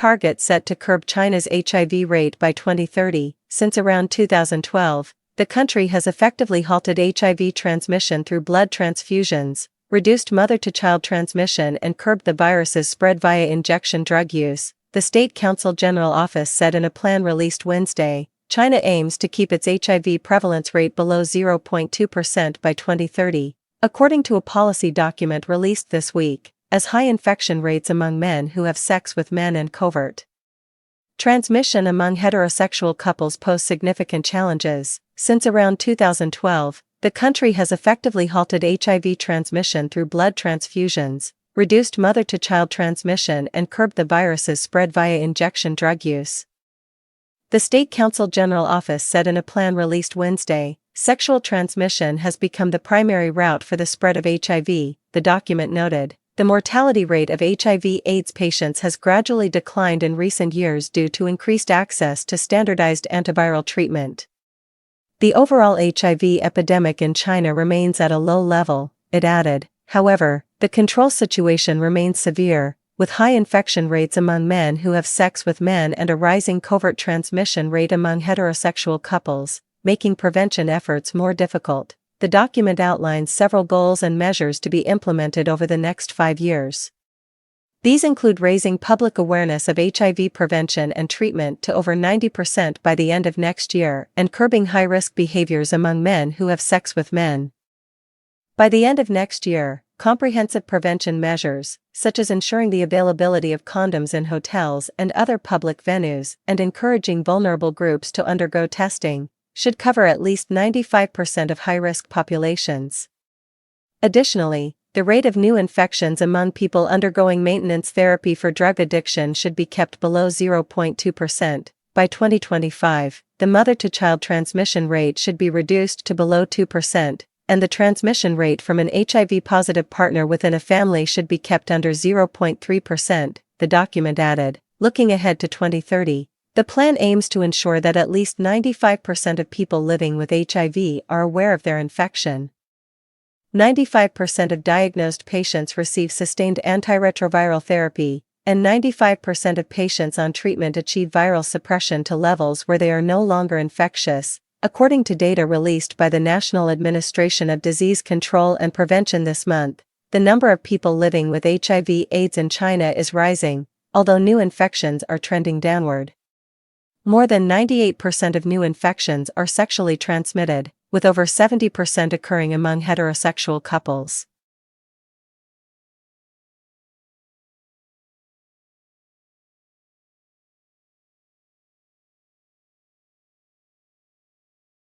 target set to curb China's HIV rate by 2030. Since around 2012, the country has effectively halted HIV transmission through blood transfusions, reduced mother-to-child transmission and curbed the virus's spread via injection drug use, the State Counsel General Office said in a plan released Wednesday. China aims to keep its HIV prevalence rate below 0.2% by 2030, according to a policy document released this week, as high infection rates among men who have sex with men and covert transmission among heterosexual couples pose significant challenges. Since around 2012, the country has effectively halted HIV transmission through blood transfusions, reduced mother-to-child transmission and curbed the virus's spread via injection drug use. The State Counsel General Office said in a plan released Wednesday, sexual transmission has become the primary route for the spread of HIV, the document noted. The mortality rate of HIV/AIDS patients has gradually declined in recent years due to increased access to standardized antiviral treatment. The overall HIV epidemic in China remains at a low level, it added. However, the control situation remains severe, with high infection rates among men who have sex with men and a rising covert transmission rate among heterosexual couples, making prevention efforts more difficult. The document outlines several goals and measures to be implemented over the next 5 years. These include raising public awareness of HIV prevention and treatment to over 90% by the end of next year and curbing high-risk behaviors among men who have sex with men. By the end of next year, comprehensive prevention measures, such as ensuring the availability of condoms in hotels and other public venues and encouraging vulnerable groups to undergo testing, should cover at least 95% of high-risk populations. Additionally, the rate of new infections among people undergoing maintenance therapy for drug addiction should be kept below 0.2%. By 2025, the mother-to-child transmission rate should be reduced to below 2%, and the transmission rate from an HIV-positive partner within a family should be kept under 0.3%, the document added. Looking ahead to 2030, the plan aims to ensure that at least 95% of people living with HIV are aware of their infection. 95% of diagnosed patients receive sustained antiretroviral therapy, and 95% of patients on treatment achieve viral suppression to levels where they are no longer infectious, according to data released by the National Administration of Disease Control and Prevention this month. The number of people living with HIV/AIDS in China is rising, although new infections are trending downward. More than 98% of new infections are sexually transmitted, with over 70% occurring among heterosexual couples.